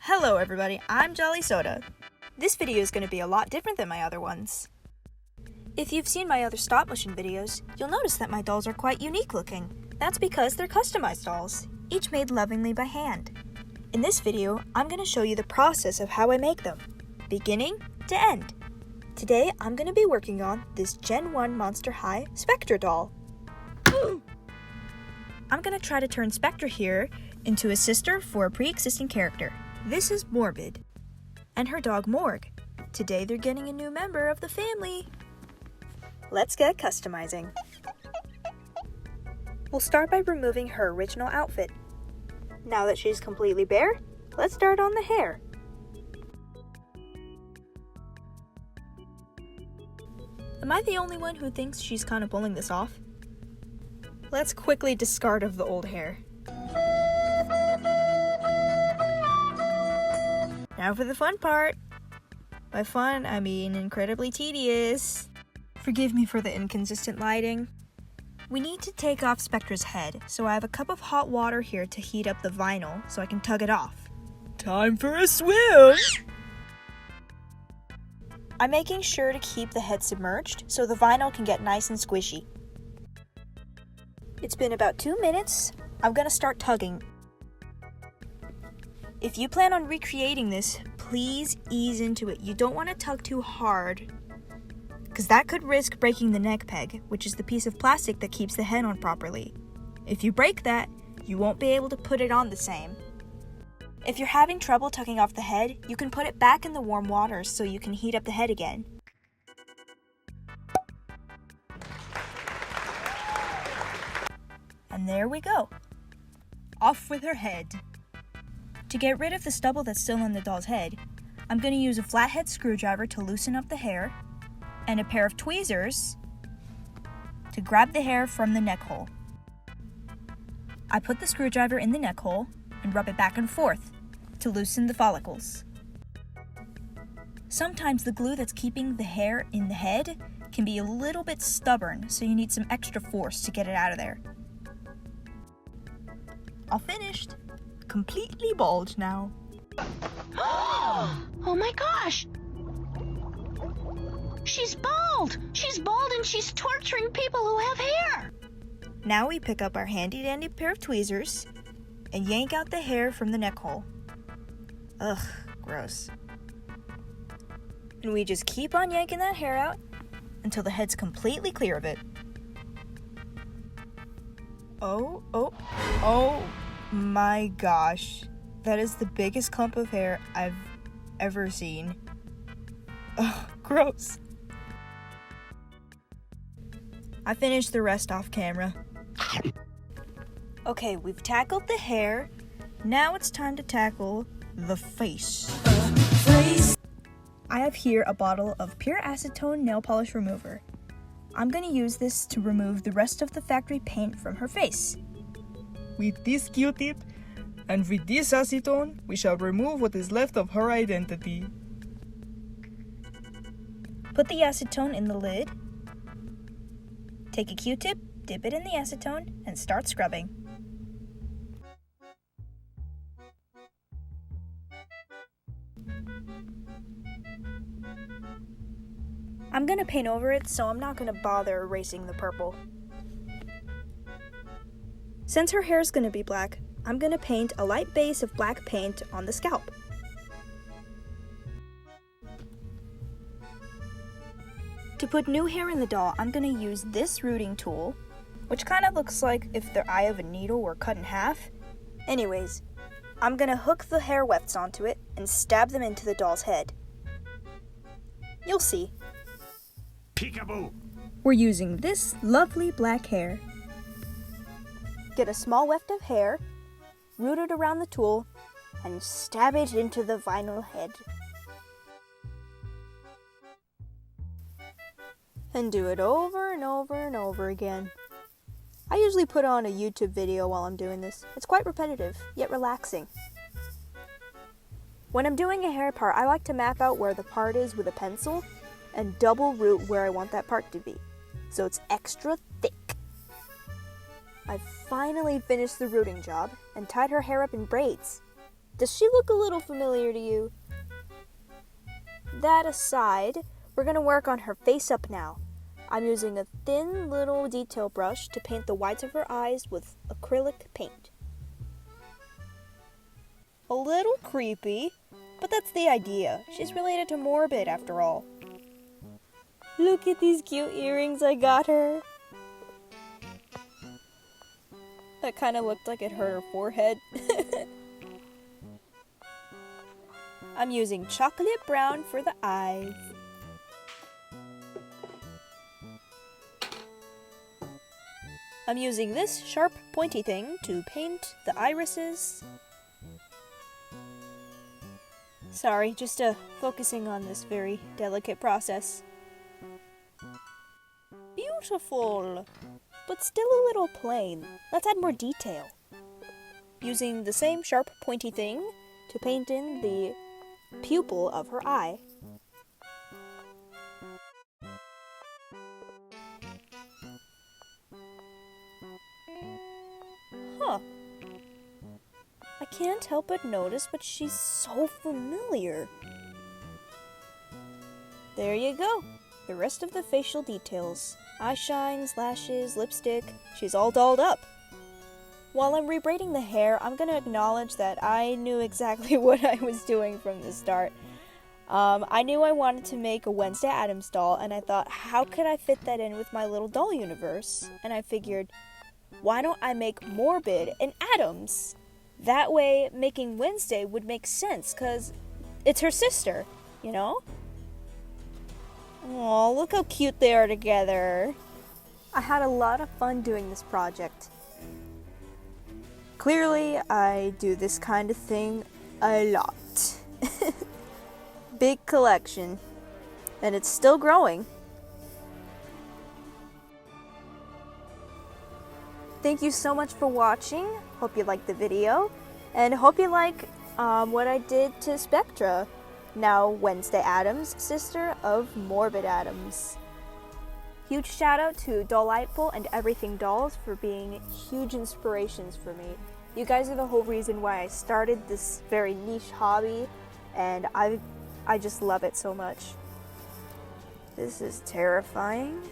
Hello everybody, I'm Jolly Soda. This video is going to be a lot different than my other ones. If you've seen my other stop motion videos, you'll notice that my dolls are quite unique looking. That's because they're customized dolls, each made lovingly by hand. In this video, I'm going to show you the process of how I make them, beginning to end. Today, I'm going to be working on this Gen 1 Monster High Spectra doll. I'm going to try to turn Spectra here into a sister for a pre-existing character. This is Morbid, and her dog Morg. Today they're getting a new member of the family. Let's get customizing. We'll start by removing her original outfit. Now that she's completely bare, let's start on the hair. Am I the only one who thinks she's kind of pulling this off? Let's quickly discard of the old hair. Now for the fun part. By fun, I mean incredibly tedious. Forgive me for the inconsistent lighting. We need to take off Spectra's head, so I have a cup of hot water here to heat up the vinyl so I can tug it off. Time for a swim! I'm making sure to keep the head submerged so the vinyl can get nice and squishy. It's been about 2 minutes. I'm gonna start tugging. If you plan on recreating this, please ease into it. You don't want to tug too hard, because that could risk breaking the neck peg, which is the piece of plastic that keeps the head on properly. If you break that, you won't be able to put it on the same. If you're having trouble tugging off the head, you can put it back in the warm waters so you can heat up the head again. And there we go. Off with her head. To get rid of the stubble that's still on the doll's head, I'm going to use a flathead screwdriver to loosen up the hair, and a pair of tweezers to grab the hair from the neck hole. I put the screwdriver in the neck hole and rub it back and forth to loosen the follicles. Sometimes the glue that's keeping the hair in the head can be a little bit stubborn, so you need some extra force to get it out of there. All finished. Completely bald now. Oh my gosh! She's bald! She's bald and she's torturing people who have hair! Now we pick up our handy dandy pair of tweezers and yank out the hair from the neck hole. Ugh, gross. And we just keep on yanking that hair out until the head's completely clear of it. Oh my gosh. That is the biggest clump of hair I've ever seen. Ugh, gross. I finished the rest off camera. Okay, we've tackled the hair. Now it's time to tackle the face. I have here a bottle of pure acetone nail polish remover. I'm going to use this to remove the rest of the factory paint from her face. With this Q-tip and with this acetone, we shall remove what is left of her identity. Put the acetone in the lid. Take a Q-tip, dip it in the acetone, and start scrubbing. I'm gonna paint over it, so I'm not gonna bother erasing the purple. Since her hair is gonna be black, I'm gonna paint a light base of black paint on the scalp. To put new hair in the doll, I'm gonna use this rooting tool, which kind of looks like if the eye of a needle were cut in half. Anyways, I'm gonna hook the hair wefts onto it and stab them into the doll's head. You'll see. Peekaboo! We're using this lovely black hair. Get a small weft of hair, root it around the tool, and stab it into the vinyl head. And do it over and over and over again. I usually put on a YouTube video while I'm doing this. It's quite repetitive, yet relaxing. When I'm doing a hair part, I like to map out where the part is with a pencil and double root where I want that part to be, so it's extra thick. I've finally finished the rooting job and tied her hair up in braids. Does she look a little familiar to you? That aside, we're going to work on her face up now. I'm using a thin little detail brush to paint the whites of her eyes with acrylic paint. A little creepy, but that's the idea. She's related to Morbid after all. Look at these cute earrings I got her. That kind of looked like it hurt her forehead. I'm using chocolate brown for the eyes. I'm using this sharp pointy thing to paint the irises. Sorry, just focusing on this very delicate process. Beautiful, but still a little plain. Let's add more detail. Using the same sharp pointy thing to paint in the pupil of her eye. Huh. I can't help but notice, but she's so familiar. There you go. The rest of the facial details. Eye shines, lashes, lipstick. She's all dolled up. While I'm rebraiding the hair, I'm going to acknowledge that I knew exactly what I was doing from the start. I knew I wanted to make a Wednesday Addams doll, and I thought, how could I fit that in with my little doll universe? And I figured, why don't I make Morbid and Addams? That way, making Wednesday would make sense, because it's her sister, you know? Aw, look how cute they are together. I had a lot of fun doing this project. Clearly, I do this kind of thing a lot. Big collection. And it's still growing. Thank you so much for watching. Hope you liked the video. And hope you like what I did to Spectra. Now Wednesday Addams, sister of Morbid Addams. Huge shout out to Dolliteful and Everything Dolls for being huge inspirations for me. You guys are the whole reason why I started this very niche hobby, and I just love it so much. This is terrifying.